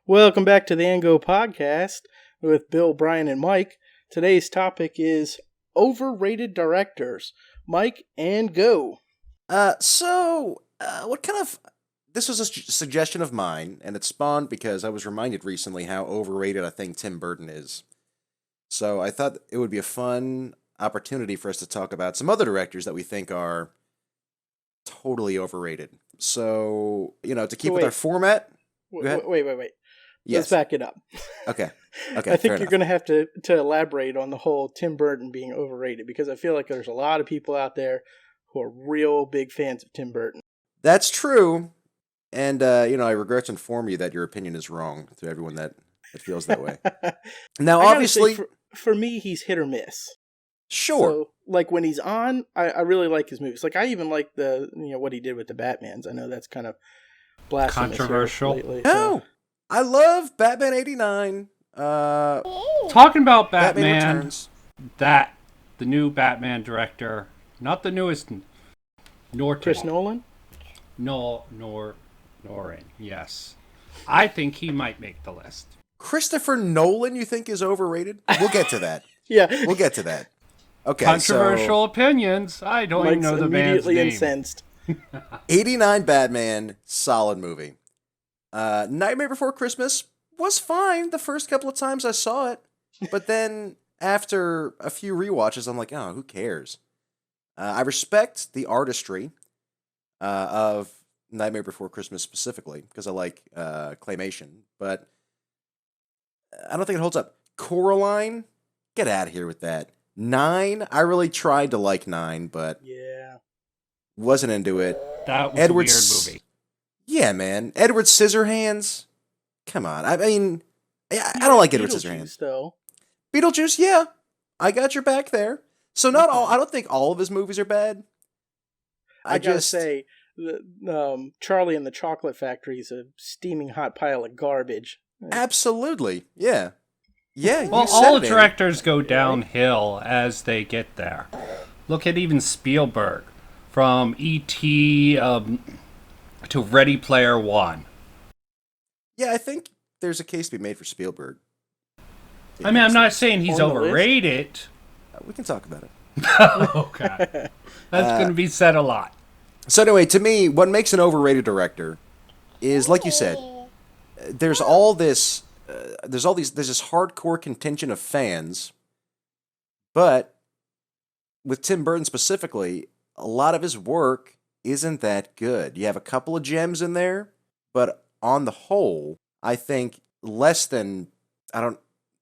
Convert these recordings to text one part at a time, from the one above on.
Welcome back to the Ango Podcast with Bill, Brian, and Mike. Today's topic is overrated directors. Mike, and go. What kind of... This was a suggestion of mine, and it spawned because I was reminded recently how overrated I think Tim Burton is. So I thought it would be a fun opportunity for us to talk about some other directors that we think are totally overrated. So, to keep with our format... Wait. Yes. Let's back it up. Okay. I think you're going to have to elaborate on the whole Tim Burton being overrated, because I feel like there's a lot of people out there who are real big fans of Tim Burton. That's true. And, I regret to inform you that your opinion is wrong to everyone that feels that way. Now, obviously... For me, he's hit or miss. Sure. So, like, when he's on, I really like his movies. Like, I even like what he did with the Batmans. I know that's kind of blasphemous. Controversial. Lately, No. I love Batman 89. Talking about Batman Returns. The new Batman director, not the newest, Chris Nolan? Nolan, yes. I think he might make the list. Christopher Nolan, you think is overrated? We'll get to that. Yeah. We'll get to that. Okay, Controversial opinions. I don't even know the band's name. Immediately incensed. 89 Batman, solid movie. Nightmare Before Christmas was fine the first couple of times I saw it. But then after a few rewatches, I'm like, oh, who cares? I respect the artistry of Nightmare Before Christmas specifically, because I like claymation. But I don't think it holds up. Coraline, get out of here with that. 9, I really tried to like 9, but wasn't into it. That was a weird movie. Yeah, man. Edward Scissorhands? Come on. I mean, I don't like Edward Scissorhands. Though. Beetlejuice, yeah. I got your back there. So I don't think all of his movies are bad. I gotta say, Charlie and the Chocolate Factory is a steaming hot pile of garbage. Absolutely, yeah. Yeah, well, all directors go downhill as they get there. Look at even Spielberg. From E.T. To Ready Player One. Yeah, I think there's a case to be made for Spielberg. I mean, I'm not saying he's overrated. We can talk about it. Okay. That's going to be said a lot. So anyway, to me, what makes an overrated director is, like you said, there's this hardcore contingent of fans, but with Tim Burton specifically, a lot of his work isn't that good. You have a couple of gems in there, but on the whole, I think less than, I don't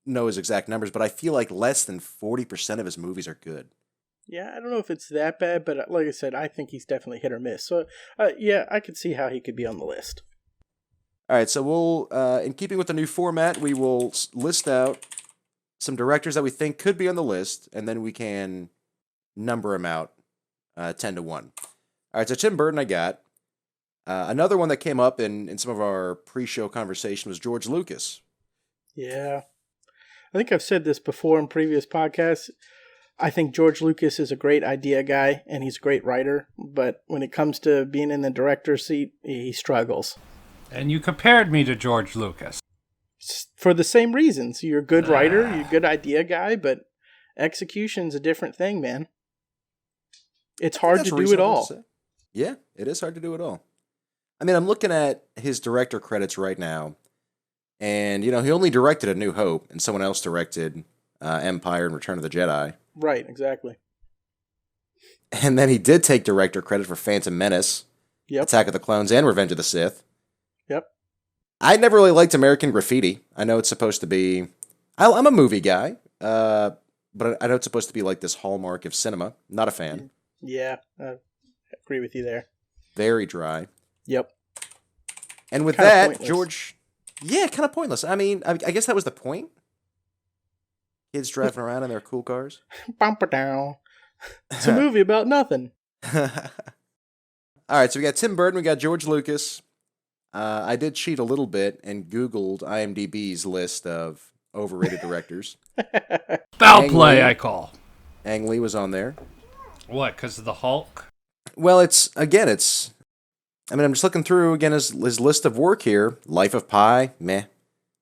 know his exact numbers, but I feel like less than 40% of his movies are good. Yeah, I don't know if it's that bad, but like I said, I think he's definitely hit or miss. So, I could see how he could be on the list. All right, so we'll, in keeping with the new format, we will list out some directors that we think could be on the list, and then we can number them out 10 to 1. All right, so Tim Burton I got. Another one that came up in some of our pre-show conversation was George Lucas. Yeah. I think I've said this before in previous podcasts. I think George Lucas is a great idea guy, and he's a great writer. But when it comes to being in the director's seat, he struggles. And you compared me to George Lucas. For the same reasons. You're a good writer, you're a good idea guy, but execution's a different thing, man. It's hard to do it all. Yeah, it is hard to do it all. I mean, I'm looking at his director credits right now, and, he only directed A New Hope, and someone else directed Empire and Return of the Jedi. Right, exactly. And then he did take director credit for Phantom Menace, Attack of the Clones, and Revenge of the Sith. Yep. I never really liked American Graffiti. I know it's supposed to be... I'm a movie guy, but I know it's supposed to be like this hallmark of cinema. Not a fan. Yeah, I agree with you there. Very dry. Yep. And with kinda that, pointless. George... Yeah, kind of pointless. I mean, I guess that was the point. Kids driving around in their cool cars. Bumper down. It's a movie about nothing. All right, so we got Tim Burton, we got George Lucas. I did cheat a little bit and Googled IMDb's list of overrated directors. Foul play, I call. Ang Lee was on there. What, because of the Hulk? Well, I'm just looking through, again, his list of work here. Life of Pi, meh.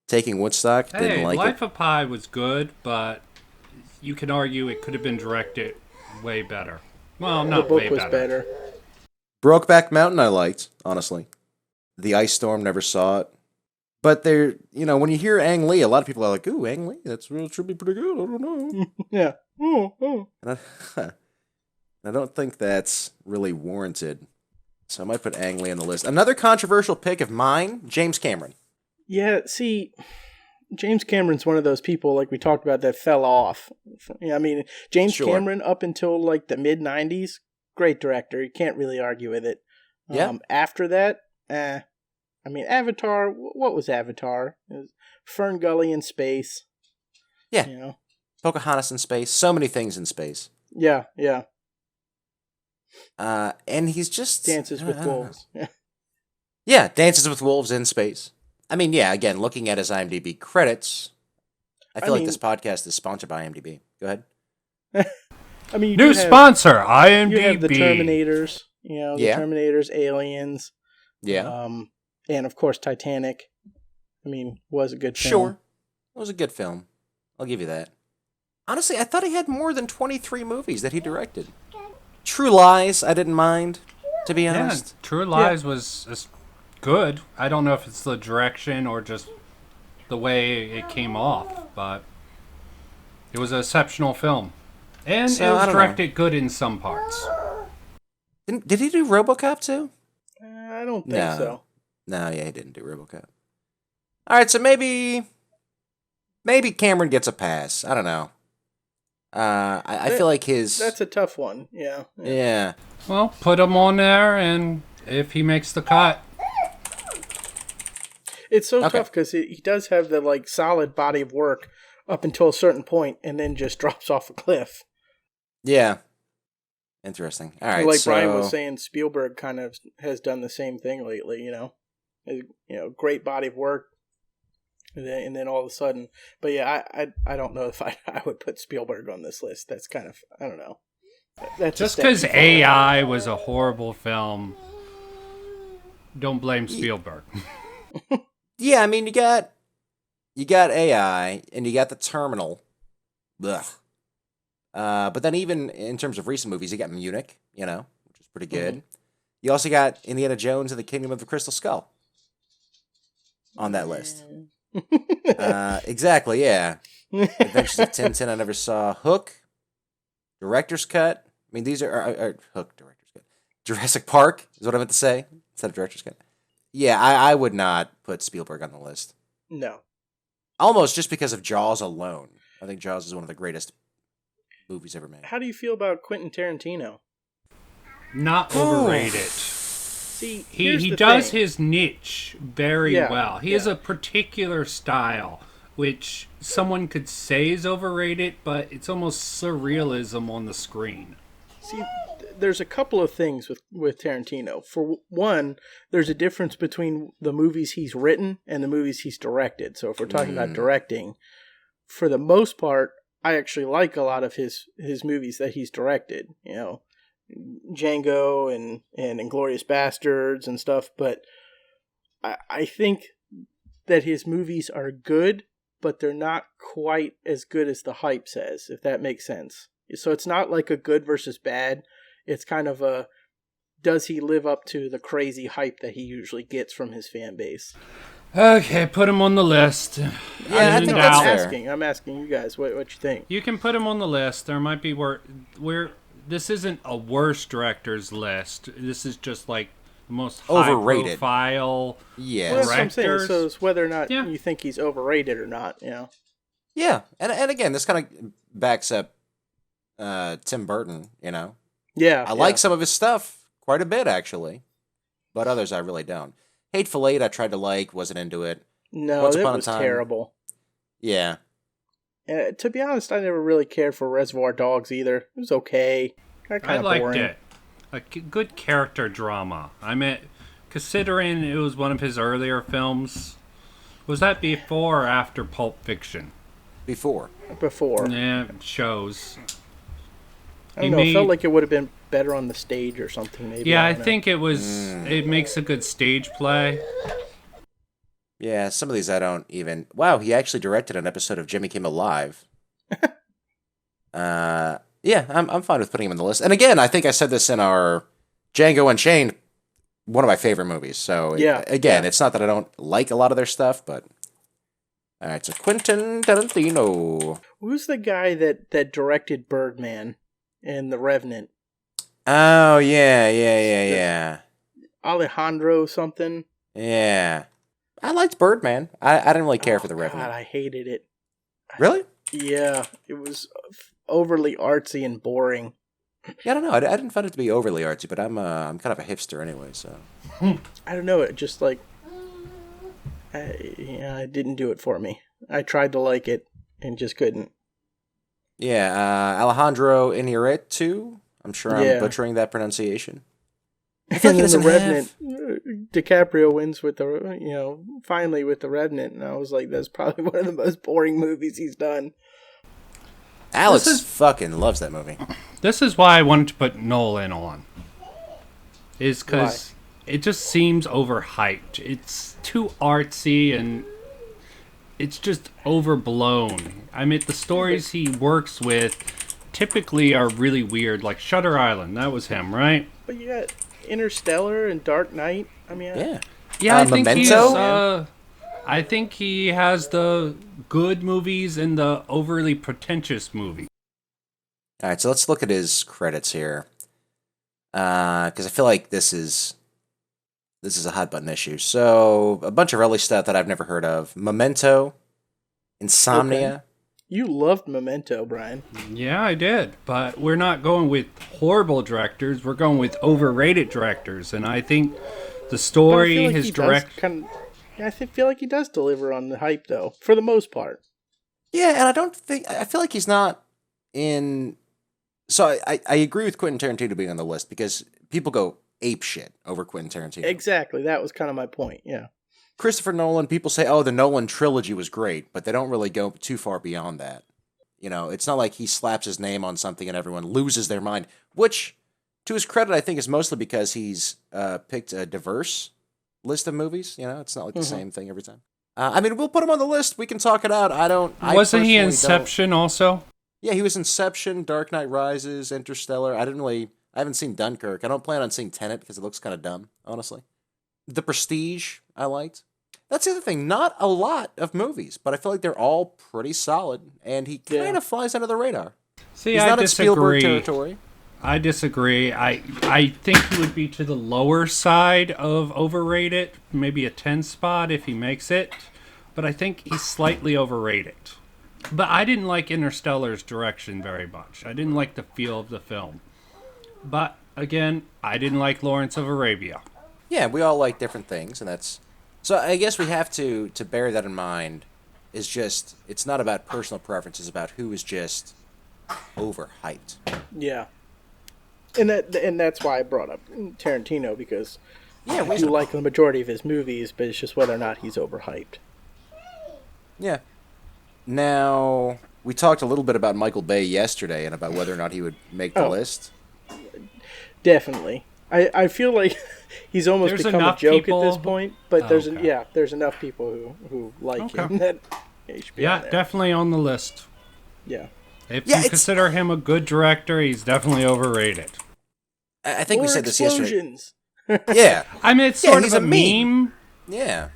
Taking Woodstock, didn't Hey, like Life it. of Pi was good, but you can argue it could have been directed way better. Well, The not book way was better. better. Brokeback Mountain, I liked, honestly. The Ice Storm, never saw it. But there, when you hear Ang Lee, a lot of people are like, "Ooh, Ang Lee, should be pretty good." I don't know. Yeah. Oh. And I don't think that's really warranted. So I might put Ang Lee on the list. Another controversial pick of mine, James Cameron. Yeah, see, James Cameron's one of those people, like we talked about, that fell off. Yeah, I mean, James Sure. Cameron, up until like the mid-90s, great director. You can't really argue with it. Yeah. After that, I mean, Avatar, what was Avatar? It was Fern Gully in space. Yeah. Pocahontas in space. So many things in space. Yeah. And he's just... Dances with Wolves. Yeah. Yeah, Dances with Wolves in space. I mean, yeah, again, looking at his IMDb credits, I feel like this podcast is sponsored by IMDb. Go ahead. I mean, New sponsor, IMDb. You have the Terminators, the Yeah. Terminators, Aliens. Yeah. And of course, Titanic. I mean, was a good film. Sure. It was a good film. I'll give you that. Honestly, I thought he had more than 23 movies that he directed. True Lies, I didn't mind, to be honest. Yeah, True Lies was good. I don't know if it's the direction or just the way it came off, but it was an exceptional film. And So, it I was don't directed good in some parts. Did he do RoboCop too? I don't think so. No, yeah, he didn't do RoboCop. All right, so maybe Cameron gets a pass. I don't know. I feel like That's a tough one. Yeah. Yeah. Well, put him on there, and if he makes the cut. It's so Okay. tough because he does have the solid body of work up until a certain point, and then just drops off a cliff. Yeah. Interesting. All right. Like so, Brian was saying, Spielberg kind of has done the same thing lately. Great body of work, and then all of a sudden. But yeah, I don't know if I would put Spielberg on this list. That's kind of, I don't know. That's Just because AI was a horrible film, don't blame Spielberg. Yeah, I mean, you got AI and you got The Terminal. Ugh. But then even in terms of recent movies, you got Munich, which is pretty good. Mm-hmm. You also got Indiana Jones and the Kingdom of the Crystal Skull on that list. Exactly, yeah. Adventures of Tintin, I never saw. Hook, Director's Cut. I mean, these are Hook, Director's Cut. Jurassic Park is what I meant to say instead of Director's Cut. Yeah, I would not put Spielberg on the list. No. Almost just because of Jaws alone. I think Jaws is one of the greatest movies ever made. How do you feel about Quentin Tarantino? Not overrated. See, He does his niche very well. He has a particular style, which someone could say is overrated, but it's almost surrealism on the screen. See, there's a couple of things with Tarantino. For one, there's a difference between the movies he's written and the movies he's directed. So if we're talking about directing, for the most part, I actually like a lot of his movies that he's directed. Django and Inglourious Bastards and stuff. But I think that his movies are good, but they're not quite as good as the hype says, if that makes sense. So it's not like a good versus bad. It's kind of a, does he live up to the crazy hype that he usually gets from his fan base? Okay, put him on the list. Yeah, I think that's fair. I'm asking you guys what you think. You can put him on the list. There might be this isn't a worst director's list. This is just like the most overrated high-profile directors. That's what I'm saying. So it's whether or not you think he's overrated or not. Yeah, and again, this kind of backs up Tim Burton. Yeah, I like some of his stuff quite a bit actually, but others I really don't. Hateful Eight I tried to like, wasn't into it. No, that was terrible. Yeah. To be honest, I never really cared for Reservoir Dogs either. It was okay. I liked it. A good character drama. I mean, considering it was one of his earlier films, was that before or after Pulp Fiction? Before. Yeah, it shows. I don't know. It felt like it would have been better on the stage or something. Maybe. Yeah, I think it was. It makes a good stage play. Yeah, some of these I don't even. Wow, he actually directed an episode of Jimmy Kimmel Live. Yeah, I'm fine with putting him on the list. And again, I think I said this in our Django Unchained, one of my favorite movies. So again, it's not that I don't like a lot of their stuff, but all right. So Quentin Tarantino. Who's the guy that directed Birdman and The Revenant? Oh yeah. Alejandro something. Yeah, I liked Birdman. I didn't really care for The Revenant. God, I hated it. Really? Yeah, it was overly artsy and boring. Yeah, I don't know. I didn't find it to be overly artsy, but I'm kind of a hipster anyway, so. I don't know. It just it didn't do it for me. I tried to like it and just couldn't. Yeah, Alejandro Inarritu. I'm sure I'm butchering that pronunciation. And then The Revenant, DiCaprio wins with finally with The Revenant, and I was like, that's probably one of the most boring movies he's done. Alex fucking loves that movie. This is why I wanted to put Nolan on. Is because it just seems overhyped. It's too artsy and it's just overblown. I mean, the stories he works with typically are really weird. Like Shutter Island, that was him, right? But you got Interstellar and Dark Knight. I mean, yeah. I think Memento? I think he has the good movies and the overly pretentious movies. All right, so let's look at his credits here, because I feel like this is a hot button issue. So a bunch of early stuff that I've never heard of: Memento, Insomnia. Okay. You loved Memento, Brian. Yeah, I did, but we're not going with horrible directors. We're going with overrated directors, and I think the story, his direct. I feel like he does deliver on the hype, though, for the most part. Yeah, and I feel like he's not in. So I agree with Quentin Tarantino being on the list because people go ape shit over Quentin Tarantino. Exactly, that was kind of my point. Yeah. Christopher Nolan, people say, oh, the Nolan trilogy was great, but they don't really go too far beyond that. You know, it's not like he slaps his name on something and everyone loses their mind, which, to his credit, I think is mostly because he's picked a diverse list of movies. You know, it's not like the same thing every time. I mean, we'll put him on the list. We can talk it out. Wasn't he Inception also? Yeah, he was Inception, Dark Knight Rises, Interstellar. I haven't seen Dunkirk. I don't plan on seeing Tenet because it looks kind of dumb, honestly. The Prestige, I liked. That's the other thing. Not a lot of movies, but I feel like they're all pretty solid, and he kind of flies under the radar. See, he's not in Spielberg territory. I disagree. I think he would be to the lower side of overrated, maybe a 10 spot if he makes it, but I think he's slightly overrated. But I didn't like Interstellar's direction very much. I didn't like the feel of the film. But, again, I didn't like Lawrence of Arabia. Yeah, we all like different things, and that's... So I guess we have to bear that in mind, is just, it's not about personal preference, it's about who is just overhyped. Yeah. And that's why I brought up Tarantino, because I do like the majority of his movies, but it's just whether or not he's overhyped. Yeah. Now, we talked a little bit about Michael Bay yesterday and about whether or not he would make the list. Definitely. I feel like he's almost become a joke at this point, but there's enough people who like him that he should be on there. Definitely on the list. Yeah. If you consider him a good director, he's definitely overrated. I think we said this yesterday. Yeah. I mean, it's sort of a meme. Yeah.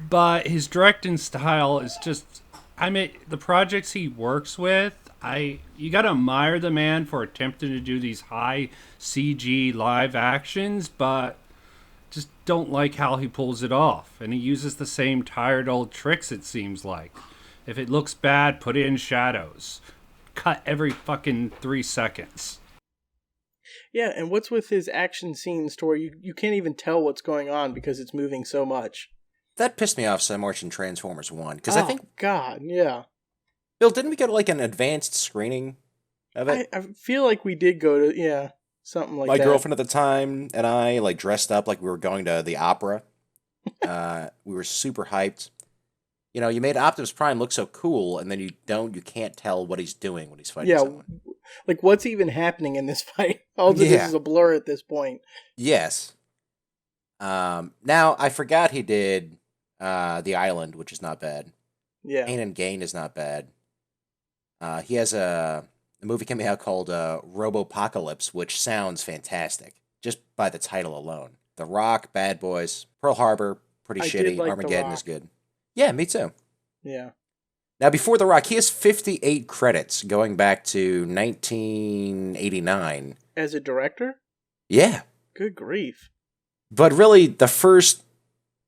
But his directing style is just... I mean, the projects he works with, you gotta admire the man for attempting to do these high CG live actions, but just don't like how he pulls it off. And he uses the same tired old tricks, it seems like. If it looks bad, put it in shadows. Cut every fucking 3 seconds. Yeah, and what's with his action scenes to where you can't even tell what's going on because it's moving so much? That pissed me off so much in Transformers 1. Because I think... God, yeah. Bill, didn't we get like an advanced screening of it? I feel like we did go to, something like that. My girlfriend at the time and I like dressed up like we were going to the opera. We were super hyped. You know, you made Optimus Prime look so cool, and then you can't tell what he's doing when he's fighting someone. Like, what's even happening in this fight? All of this is a blur at this point. Yes. Now, I forgot he did The Island, which is not bad. Yeah. Pain and Gain is not bad. He has a movie coming out called Robopocalypse, which sounds fantastic just by the title alone. The Rock, Bad Boys, Pearl Harbor, pretty I did shitty. like The Armageddon is Rock. good. Yeah, me too. Yeah. Now, before The Rock, he has 58 credits going back to 1989. As a director? Yeah. Good grief. But really, the first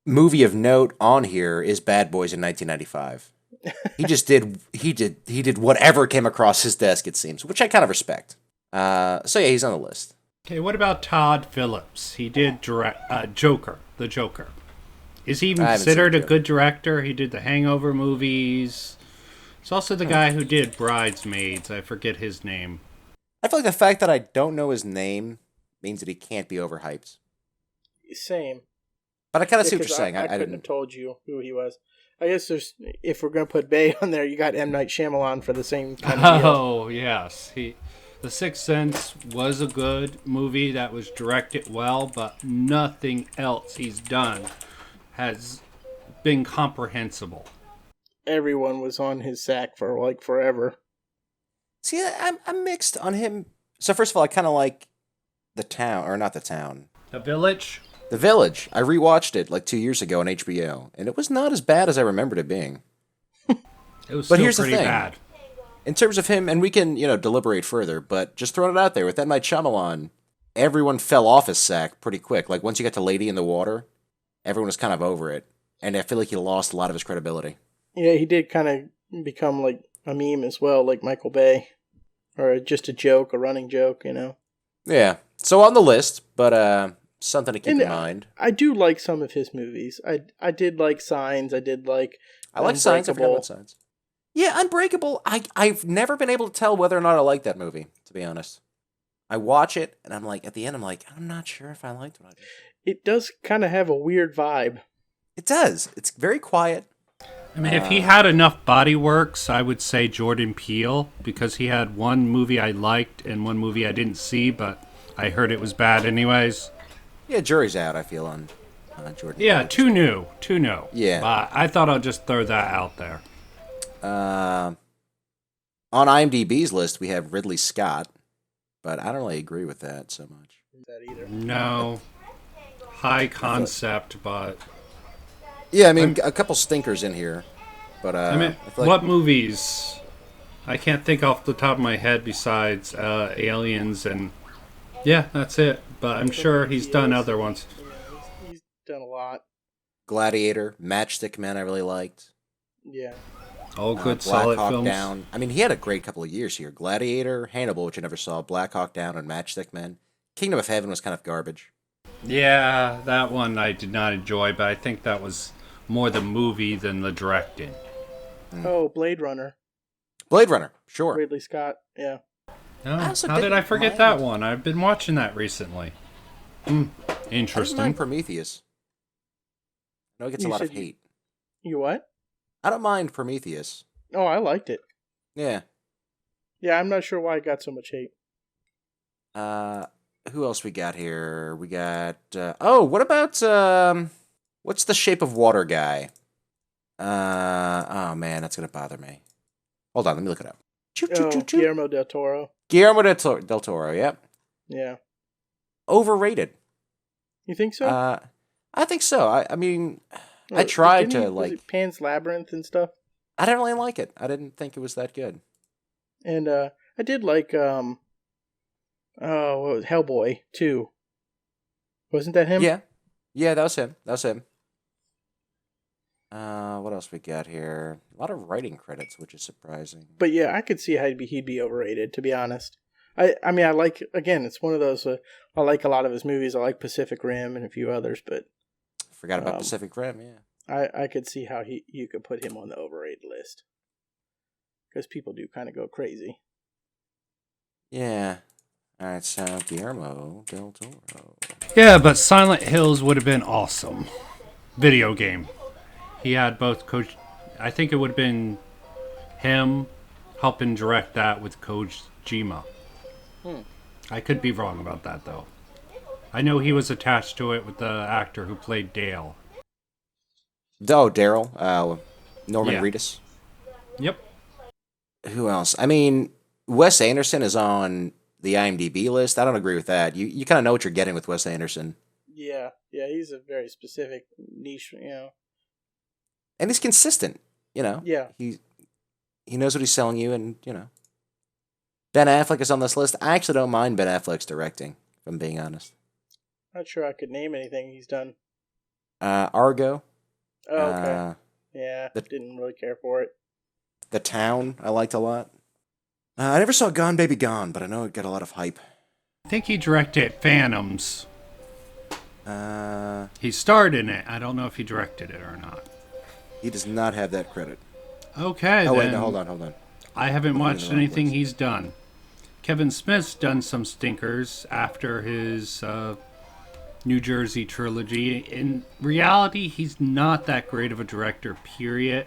movie of note on here is Bad Boys in 1995. He did whatever came across his desk, it seems, which I kind of respect. So yeah, he's on the list. Okay, what about Todd Phillips? He did direct Joker, the Joker. Is he even I haven't seen considered a Joker. good director? He did the Hangover movies. He's also the guy who did Bridesmaids. I forget his name. I feel like the fact that I don't know his name means that he can't be overhyped. Same. But I kind of Yeah, see what you're 'cause saying. I I couldn't have didn't. told you who he was. I guess if we're going to put Bay on there, you got M. Night Shyamalan for the same kind of deal. Oh, yes. The Sixth Sense was a good movie that was directed well, but nothing else he's done has been comprehensible. Everyone was on his sack for like forever. See, I'm mixed on him. So first of all, I kind of like The Town, or not The Town, The Village? The Village. I rewatched it like 2 years ago on HBO, and it was not as bad as I remembered it being. It was But still here's the pretty thing. bad. In terms of him, and we can, deliberate further, but just throwing it out there, with M. Night Shyamalan, everyone fell off his sack pretty quick. Like, once you got to Lady in the Water, everyone was kind of over it. And I feel like he lost a lot of his credibility. Yeah, he did kind of become like a meme as well, like Michael Bay. Or just a joke, a running joke, Yeah. So on the list, but something to keep And in mind. I do like some of his movies. I did like Signs. I did like I like Signs. I forgot Unbreakable. about Signs. Yeah, Unbreakable. I've never been able to tell whether or not I like that movie, to be honest. I watch it, and I'm like, at the end, I'm not sure if I liked what I did. It does kind of have a weird vibe. It does. It's very quiet. I mean, if he had enough body works, I would say Jordan Peele, because he had one movie I liked and one movie I didn't see, but I heard it was bad anyways. Yeah, jury's out, I feel, on Jordan. Yeah, too new. Yeah. But I thought I'll just throw that out there. On IMDb's list, we have Ridley Scott, but I don't really agree with that so much. That either. No. High concept, but... Yeah, I mean, a couple stinkers in here, but I mean, feel like what movies? I can't think off the top of my head besides Aliens and... Yeah, that's it. But I'm sure he's done other ones. Yeah, he's done a lot. Gladiator, Matchstick Men, I really liked. Yeah. All good, Black solid Hawk films. Down. I mean, he had a great couple of years here. Gladiator, Hannibal, which I never saw, Black Hawk Down, and Matchstick Men. Kingdom of Heaven was kind of garbage. Yeah, that one I did not enjoy, but I think that was more the movie than the directing. Oh, Blade Runner. Blade Runner, sure. Ridley Scott. Yeah. Oh, I also how did didn't I forget mind- that one? I've been watching that recently. I didn't Interesting. mind Prometheus. I know it gets a You lot of said you- hate. You what? I don't mind Prometheus. Oh, I liked it. Yeah. Yeah, I'm not sure why it got so much hate. Who else we got here? We got what about what's the Shape of Water guy? Oh man, that's gonna bother me. Hold on, let me look it up. Oh, Guillermo del Toro. Guillermo del Toro, yep. Yeah. Overrated. You think so? I think so. I mean, I Or tried didn't to was like. it Pan's Labyrinth and stuff. I didn't really like it. I didn't think it was that good. And I did like what was it? Hellboy too. Wasn't that him? Yeah, that was him. What else we got here? A lot of writing credits, which is surprising. But yeah, I could see how he'd be overrated, to be honest. I mean, I like, again, it's one of those, I like a lot of his movies. I like Pacific Rim and a few others, but Forgot about Pacific Rim. Yeah. I could see how you could put him on the overrated list. Because people do kind of go crazy. Yeah. All right, so Guillermo del Toro. Yeah, but Silent Hills would have been awesome. Video game. He had both I think it would have been him helping direct that with Kojima. I could be wrong about that, though. I know he was attached to it with the actor who played Dale. Oh, Daryl. Norman Yeah. Reedus. Yep. Who else? I mean, Wes Anderson is on the IMDb list. I don't agree with that. You kind of know what you're getting with Wes Anderson. Yeah, yeah, he's a very specific niche, And he's consistent, you know. Yeah. He knows what he's selling you, and Ben Affleck is on this list. I actually don't mind Ben Affleck's directing, if I'm being honest. Not sure I could name anything he's done. Argo. Oh, okay. Uh, Yeah, the didn't really care for it. The Town, I liked a lot. I never saw Gone Baby Gone, but I know it got a lot of hype. I think he directed Phantoms. Uh, He starred in it. I don't know if he directed it or not. he does not have that credit. Okay, Oh, then. wait, no, hold on. I haven't I'm watched looking in the wrong anything place. he's done. Kevin Smith's done some stinkers after his New Jersey trilogy. In reality, he's not that great of a director, period.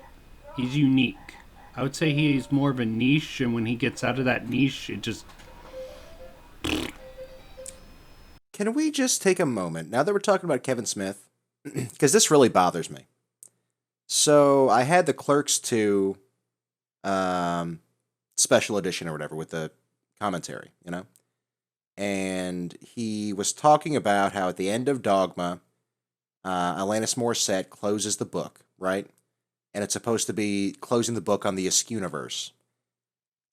He's unique. I would say he's more of a niche, and when he gets out of that niche, it just... Can we just take a moment, now that we're talking about Kevin Smith, because this really bothers me. So, I had the Clerks 2 special edition or whatever with the commentary, And he was talking about how at the end of Dogma, Alanis Morissette closes the book, right? And it's supposed to be closing the book on the Askewniverse.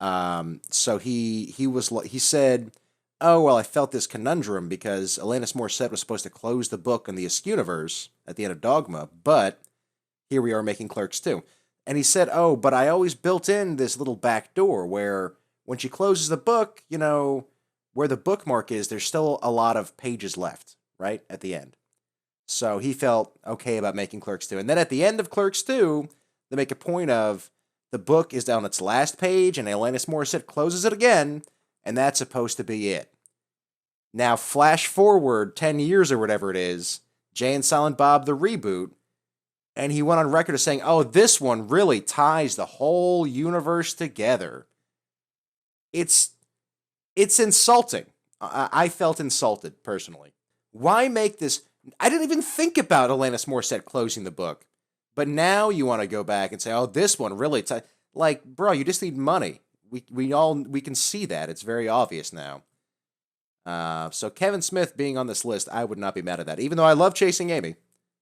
So he said, "Oh well, I felt this conundrum because Alanis Morissette was supposed to close the book on the Askewniverse at the end of Dogma, but here we are making Clerks 2." And he said, "Oh, but I always built in this little back door where when she closes the book, where the bookmark is, there's still a lot of pages left, right, at the end." So he felt okay about making Clerks 2. And then at the end of Clerks 2, they make a point of the book is on its last page, and Alanis Morissette closes it again, and that's supposed to be it. Now, flash forward 10 years or whatever it is, Jay and Silent Bob, the reboot, and he went on record as saying, "Oh, this one really ties the whole universe together." It's insulting. I felt insulted, personally. Why make this... I didn't even think about Alanis Morissette closing the book. But now you want to go back and say, "Oh, this one really..." Like, bro, you just need money. We can see that. It's very obvious now. So Kevin Smith being on this list, I would not be mad at that. Even though I love Chasing Amy.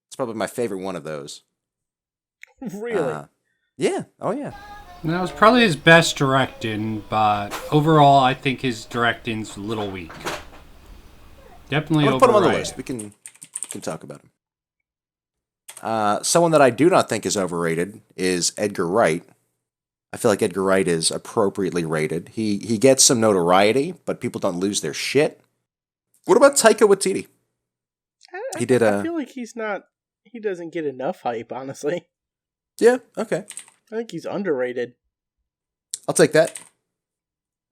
It's probably my favorite one of those. Really? Yeah. Oh, yeah. That was probably his best directing, but overall, I think his directing's a little weak. Definitely I'm going to put him on the overrated. list. We can talk about him. Someone that I do not think is overrated is Edgar Wright. I feel like Edgar Wright is appropriately rated. He gets some notoriety, but people don't lose their shit. What about Taika Waititi? I He did I feel like he doesn't get enough hype, honestly. Yeah, okay. I think he's underrated. I'll take that.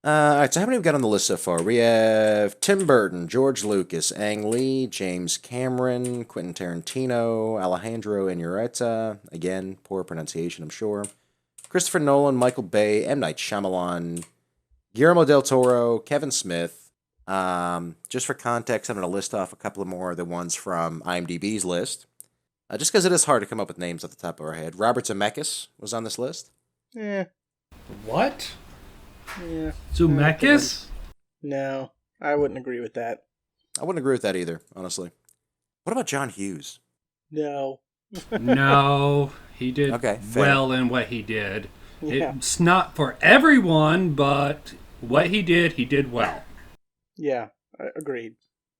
All right, so how many have we got on the list so far? We have Tim Burton, George Lucas, Ang Lee, James Cameron, Quentin Tarantino, Alejandro Inarritu. Again, poor pronunciation, I'm sure. Christopher Nolan, Michael Bay, M. Night Shyamalan, Guillermo del Toro, Kevin Smith. Just for context, I'm going to list off a couple of more of the ones from IMDb's list. Just because it is hard to come up with names off the top of our head. Robert Zemeckis was on this list. Yeah. What? Yeah. Zemeckis? No, I wouldn't agree with that. I wouldn't agree with that either, honestly. What about John Hughes? No. No, he did Okay, fair. well in what he did. Yeah. It's not for everyone, but what he did well. Yeah, agreed.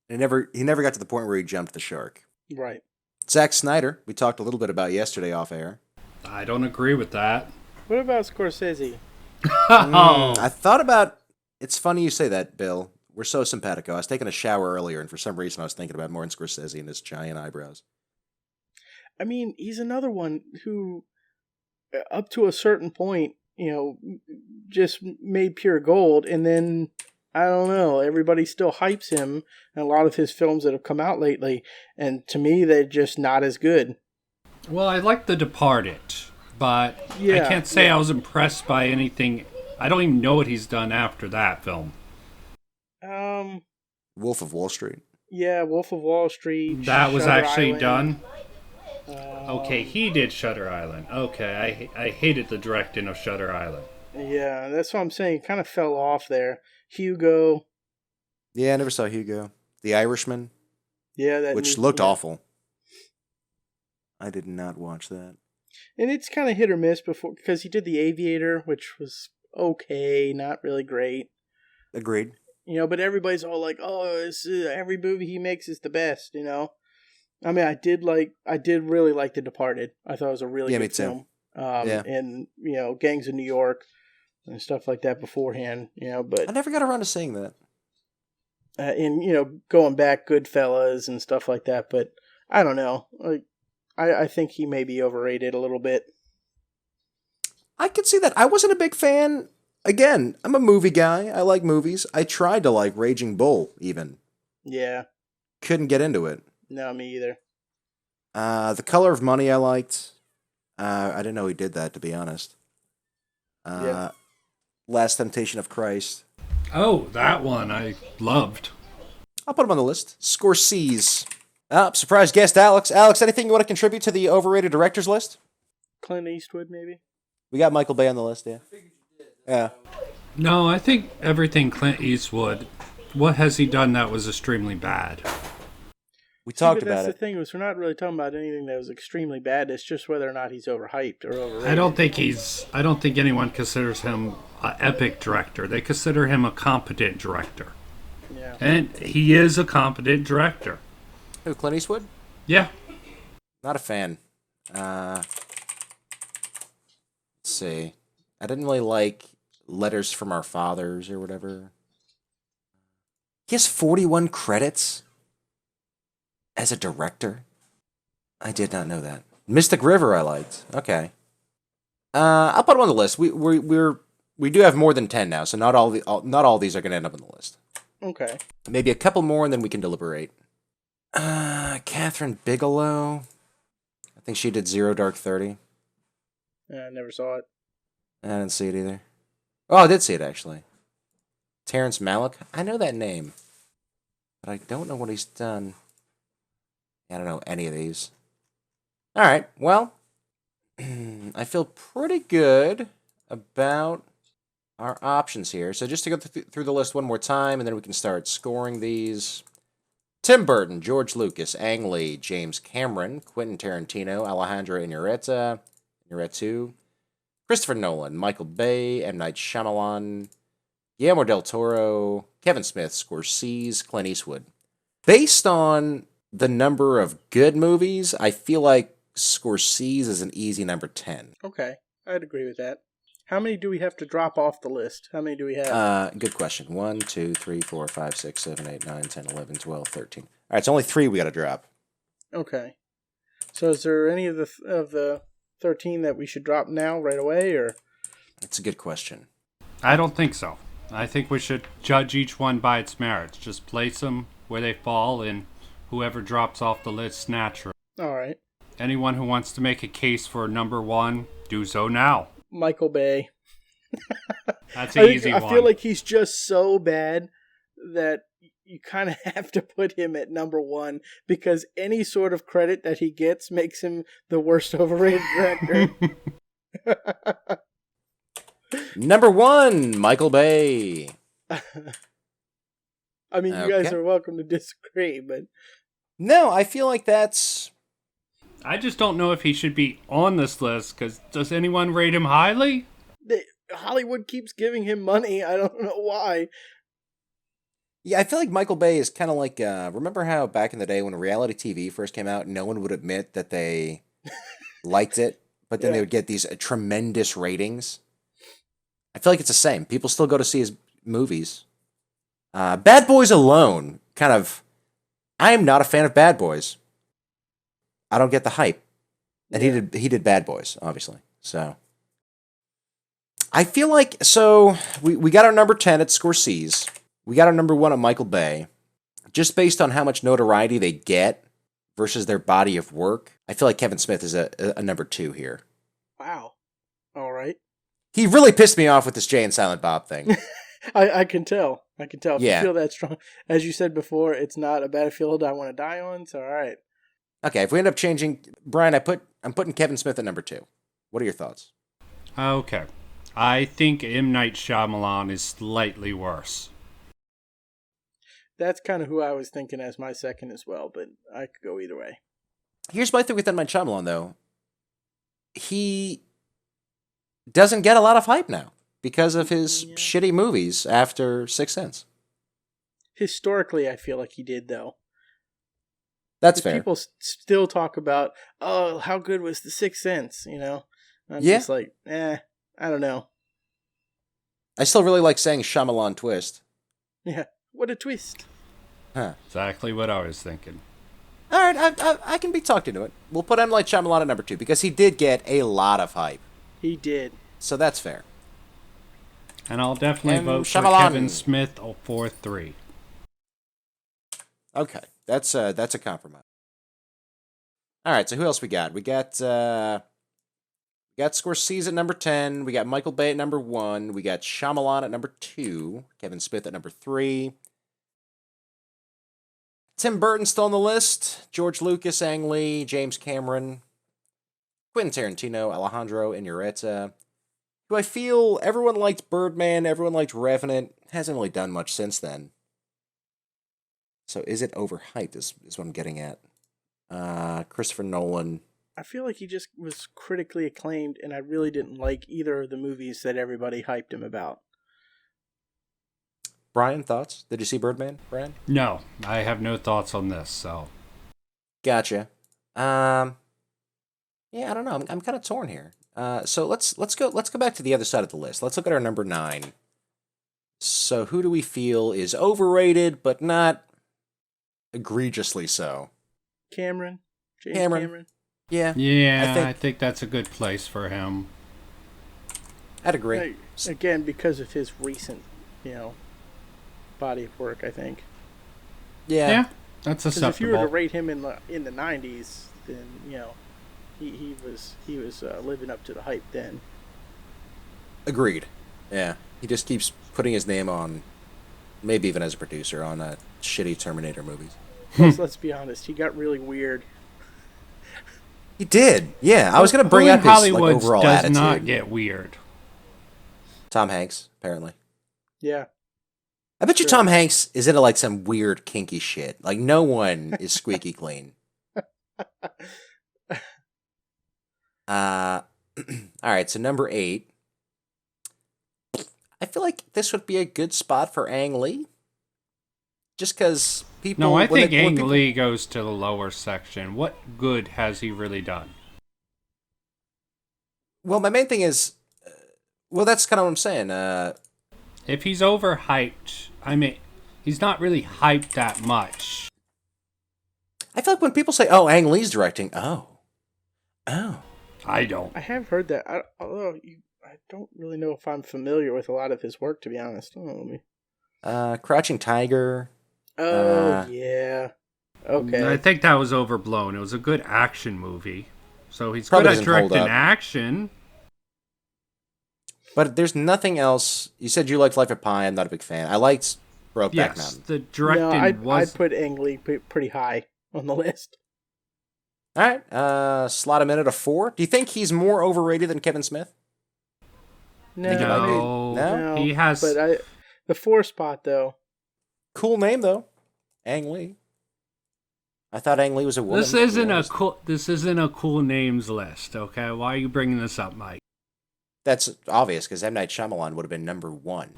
He never got to the point where he jumped the shark. Right. Zack Snyder, we talked a little bit about yesterday off air. I don't agree with that. What about Scorsese? I thought about... It's funny you say that, Bill. We're so simpatico. I was taking a shower earlier, and for some reason I was thinking about Martin Scorsese and his giant eyebrows. I mean, he's another one who, up to a certain point, just made pure gold, and then, I don't know, everybody still hypes him, and a lot of his films that have come out lately, and to me, they're just not as good. Well, I like The Departed, but Yeah, I can't say yeah. I was impressed by anything. I don't even know what he's done after that film. Wolf of Wall Street. Yeah, Wolf of Wall Street. That was Shutter actually Island. done. Okay, he did Shutter Island. Okay, I hated the directing of Shutter Island. Yeah, that's what I'm saying. It kind of fell off there. Hugo. Yeah, I never saw Hugo. The Irishman, Yeah, that which new. looked Yeah. awful. I did not watch that. And it's kind of hit or miss before because he did The Aviator, which was okay, not really great. Agreed. But everybody's all like, "Oh, every movie he makes is the best." I mean, I did really like The Departed. I thought it was a really Yeah, me good too. film. Yeah. And Gangs of New York and stuff like that beforehand. But I never got around to seeing that. and going back, Goodfellas and stuff like that. But I don't know. Like, I think he may be overrated a little bit. I could see that. I wasn't a big fan. Again, I'm a movie guy. I like movies. I tried to like Raging Bull, even. Yeah. Couldn't get into it. No, me either. The Color of Money I liked. I didn't know he did that, to be honest. Yeah. Last Temptation of Christ. Oh, that one I loved. I'll put him on the list. Scorsese. Surprise guest, Alex. Alex, anything you want to contribute to the overrated directors list? Clint Eastwood, maybe. We got Michael Bay on the list, yeah. Yeah. No, I think everything Clint Eastwood, what has he done that was extremely bad? We talked But about that's it. the thing, is we're not really talking about anything that was extremely bad. It's just whether or not he's overhyped or overrated. I don't think anyone considers him an epic director. They consider him a competent director. Yeah. And he is a competent director. Who, Clint Eastwood? Yeah. Not a fan. Let's see. I didn't really like Letters from Our Fathers or whatever. He has 41 credits as a director. I did not know that. Mystic River I liked. Okay. I'll put him on the list. We do have more than 10 now, so not all these are going to end up on the list. Okay. Maybe a couple more and then we can deliberate. Catherine Bigelow. I think she did Zero Dark 30. I never saw it. I didn't see it either. Oh, I did see it, actually. Terrence Malick. I know that name. But I don't know what he's done. I don't know any of these. All right, well, I feel pretty good about our options here. So just to go through the list one more time, and then we can start scoring these. Tim Burton, George Lucas, Ang Lee, James Cameron, Quentin Tarantino, Alejandro Inarritu, Christopher Nolan, Michael Bay, M. Night Shyamalan, Guillermo del Toro, Kevin Smith, Scorsese, Clint Eastwood. Based on the number of good movies, I feel like Scorsese is an easy number 10. Okay. I'd agree with that. How many do we have to drop off the list? How many do we have? Good question. 1, 2, 3, 4, 5, 6, 7, 8, 9, 10, 11, 12, 13. All right, it's only 3 we got to drop. Okay. So is there any of the 13 that we should drop now right away, or? That's a good question. I don't think so. I think we should judge each one by its merits. Just place them where they fall, and whoever drops off the list naturally. All right. Anyone who wants to make a case for number one, do so now. Michael Bay. That's an easy one. I feel like he's just so bad that you kind of have to put him at number one, because any sort of credit that he gets makes him the worst overrated director. Number 1, Michael Bay. I mean, you guys are welcome to disagree, but... No, I feel like that's... I just don't know if he should be on this list, because does anyone rate him highly? Hollywood keeps giving him money. I don't know why. Yeah, I feel like Michael Bay is kind of like... remember how back in the day when reality TV first came out, no one would admit that they liked it, but then they would get these tremendous ratings? I feel like it's the same. People still go to see his movies. Bad Boys alone, kind of... I am not a fan of Bad Boys. I don't get the hype. And he did Bad Boys, obviously. So I feel like, so we got our number 10 at Scorsese. We got our number 1 at Michael Bay. Just based on how much notoriety they get versus their body of work, I feel like Kevin Smith is a number 2 here. Wow. All right. He really pissed me off with this Jay and Silent Bob thing. I can tell. I can tell. If Yeah. you feel that strong. As you said before, it's not a battlefield I want to die on, so all right. Okay, if we end up changing, Brian, I'm putting Kevin Smith at number 2. What are your thoughts? Okay. I think M. Night Shyamalan is slightly worse. That's kind of who I was thinking as my second as well, but I could go either way. Here's my thing with M. Night Shyamalan, though. He doesn't get a lot of hype now because of his shitty movies after Sixth Sense. Historically, I feel like he did, though. That's fair. People still talk about, oh, how good was The Sixth Sense, you know? I'm Yeah. just like, I don't know. I still really like saying Shyamalan twist. Yeah, what a twist. Huh. Exactly what I was thinking. All right, I can be talked into it. We'll put M. Night Shyamalan at number 2 because he did get a lot of hype. He did. So that's fair. And I'll definitely M. vote Shyamalan. for Kevin Smith for 3. Okay, that's a compromise. All right, so who else we got? We got Scorsese at number 10. We got Michael Bay at number 1. We got Shyamalan at number 2. Kevin Smith at number 3. Tim Burton still on the list. George Lucas, Ang Lee, James Cameron, Quentin Tarantino, Alejandro Inarritu. Who I feel everyone liked Birdman, everyone liked Revenant. Hasn't really done much since then. So is it overhyped is what I'm getting at. Christopher Nolan. I feel like he just was critically acclaimed, and I really didn't like either of the movies that everybody hyped him about. Brian, thoughts? Did you see Birdman, Brian? No, I have no thoughts on this, so. Gotcha. Yeah, I don't know. I'm kind of torn here. So let's go back to the other side of the list. Let's look at our number 9. So who do we feel is overrated but not egregiously so? James Cameron. Cameron. Yeah. Yeah, I think that's a good place for him. I'd agree. Again, because of his recent, body of work, I think. Yeah, that's Because if you were to acceptable. rate him in the 90s, then he was living up to the hype then. Agreed. Yeah. He just keeps putting his name on, maybe even as a producer, on shitty Terminator movies. Plus, let's be honest, he got really weird. He did. Yeah, I was going to bring Who in up his Hollywood overall does attitude. not get weird. Tom Hanks, apparently. Yeah. I bet you Sure. Tom Hanks is into like some weird kinky shit. Like no one is squeaky clean. All right, so number 8. I feel like this would be a good spot for Ang Lee. Just because people... No, I when think when Ang people- Lee goes to the lower section. What good has he really done? Well, my main thing is... well, that's kind of what I'm saying. If he's overhyped, I mean, he's not really hyped that much. I feel like when people say, oh, Ang Lee's directing, oh. I don't. I have heard that. Although I don't really know if I'm familiar with a lot of his work, to be honest. Oh, let me... Crouching Tiger. Oh, yeah. Okay. I think that was overblown. It was a good action movie. So he's Probably good at doesn't hold directing up. action. But there's nothing else. You said you liked Life of Pi. I'm not a big fan. I liked Brokeback Yes, Mountain. the directing I'd was... put Ang Lee pretty high on the list. All right. Slot him in at a 4. Do you think he's more overrated than Kevin Smith? No, Think it might be. No, No? he has... But the 4 spot, though. Cool name, though. Ang Lee. I thought Ang Lee was a woman. This isn't a cool names list, okay? Why are you bringing this up, Mike? That's obvious, because M. Night Shyamalan would have been number 1.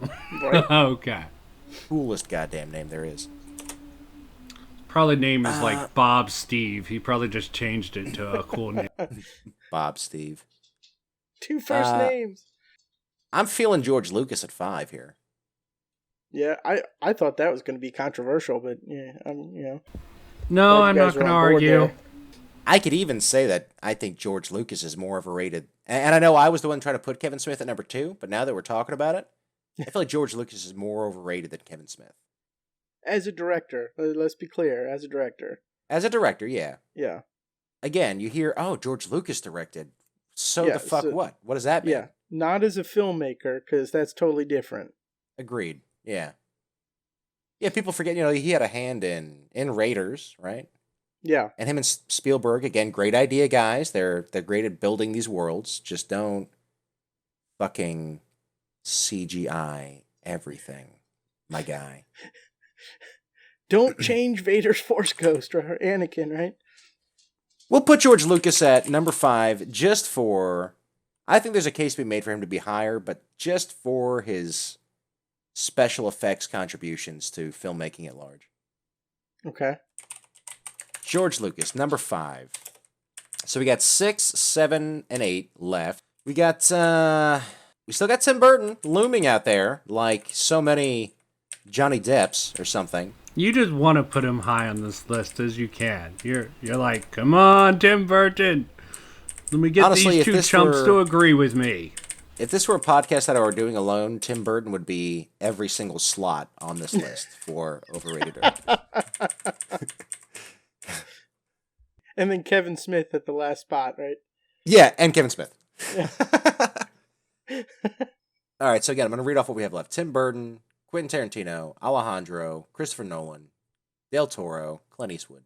Right? Okay. Coolest goddamn name there is. Probably name is like Bob Steve. He probably just changed it to a cool name. Bob Steve. 2 first names. I'm feeling George Lucas at 5 here. Yeah, I thought that was going to be controversial, but yeah, No, glad I'm you not guys were going to on board argue. there. I could even say that I think George Lucas is more overrated. And I know I was the one trying to put Kevin Smith at number 2, but now that we're talking about it, I feel like George Lucas is more overrated than Kevin Smith. As a director, let's be clear, as a director. As a director, yeah. Yeah. Again, you hear, oh, George Lucas directed. So Yeah, the fuck so- what? What does that mean? Yeah. Not as a filmmaker, because that's totally different. Agreed. Yeah. Yeah, people forget, he had a hand in Raiders, right? Yeah. And him and Spielberg, again, great idea, guys. They're great at building these worlds. Just don't fucking CGI everything, my guy. Don't change Vader's Force Ghost or Anakin, right? We'll put George Lucas at number 5 just for... I think there's a case to be made for him to be higher, but just for his special effects contributions to filmmaking at large. Okay. George Lucas, number 5. So we got 6, 7, and 8 left. We got, we still got Tim Burton looming out there, like so many Johnny Depps or something. You just want to put him high on this list as you can. You're like, come on, Tim Burton. Let me get Honestly, these two chumps to agree with me. If this were a podcast that I were doing alone, Tim Burton would be every single slot on this list for overrated. And then Kevin Smith at the last spot, right? Yeah, and Kevin Smith. Yeah. All right, so again, I'm going to read off what we have left. Tim Burton, Quentin Tarantino, Alejandro, Christopher Nolan, Del Toro, Clint Eastwood.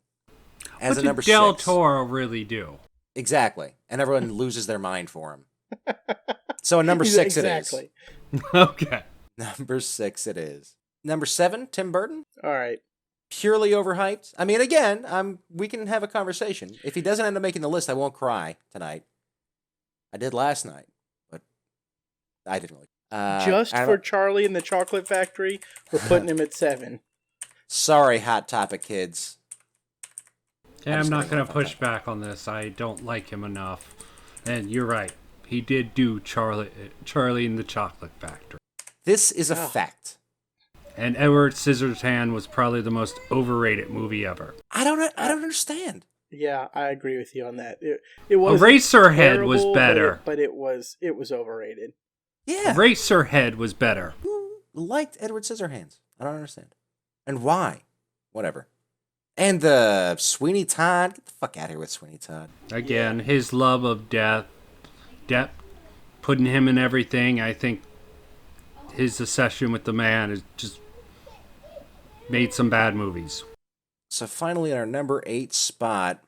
As what a number did Del 6. Toro really do? Exactly. And everyone loses their mind for him. So a number 6 exactly. it is. Okay. Number 6 it is. Number 7, Tim Burton. All right. Purely overhyped. I mean, again, we can have a conversation. If he doesn't end up making the list, I won't cry tonight. I did last night, but I didn't really. Just for Charlie and the Chocolate Factory, we're putting him at 7. Sorry, Hot Topic kids. Yeah, I'm not going to push back on this. I don't like him enough. And you're right. He did do Charlie and the Chocolate Factory. This is a fact. And Edward Scissorhands was probably the most overrated movie ever. I don't understand. Yeah, I agree with you on that. It was Eraserhead was better. But it was overrated. Yeah. Eraserhead was better. Who liked Edward Scissorhands? I don't understand. And why? Whatever. And the Sweeney Todd. Get the fuck out of here with Sweeney Todd. Again, his love of depth, putting him in everything. I think his obsession with the man has just made some bad movies. So finally, in our number 8 spot,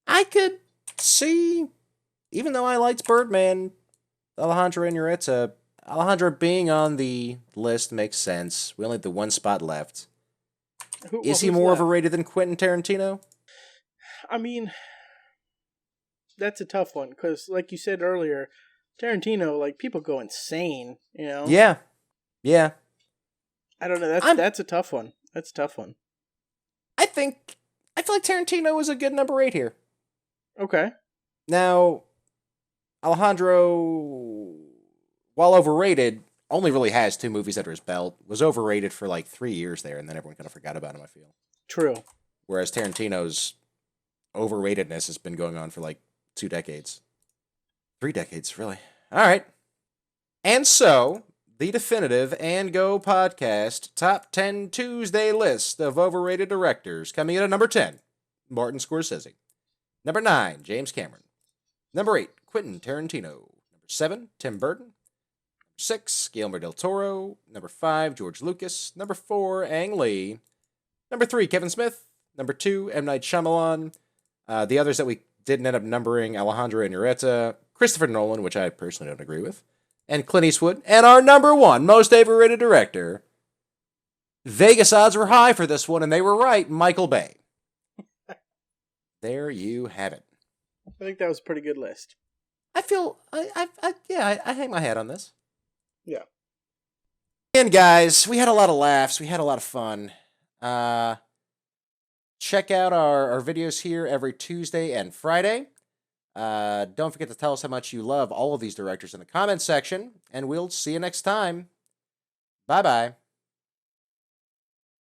I could see, even though I liked Birdman, Alejandro Inarritu, Alejandro being on the list makes sense. We only have the 1 spot left. Is he more overrated than Quentin Tarantino? I mean, that's a tough one, because like you said earlier, Tarantino, like, people go insane, you know? Yeah. Yeah. I don't know. That's a tough one. That's a tough one. I feel like Tarantino is a good number 8 here. Okay. Now, Alejandro, while overrated, only really has 2 movies under his belt. Was overrated for like 3 years there, and then everyone kind of forgot about him, I feel. True. Whereas Tarantino's overratedness has been going on for like 2 decades. 3 decades, really. All right. And so, the definitive And Go podcast Top 10 Tuesday list of overrated directors. Coming in at number 10, Martin Scorsese. Number 9, James Cameron. Number 8, Quentin Tarantino. Number 7, Tim Burton. Number 6, Guillermo del Toro. Number 5, George Lucas. Number 4, Ang Lee. Number 3, Kevin Smith. Number 2, M. Night Shyamalan. The others that we didn't end up numbering, Alejandro Inarritu, Christopher Nolan, which I personally don't agree with, and Clint Eastwood. And our number 1 most overrated director, Vegas odds were high for this one, and they were right, Michael Bay. There you have it. I think that was a pretty good list. I feel, I hang my hat on this. Yeah. And guys, we had a lot of laughs. We had a lot of fun. Check out our videos here every Tuesday and Friday. Don't forget to tell us how much you love all of these directors in the comments section, and we'll see you next time. Bye-bye.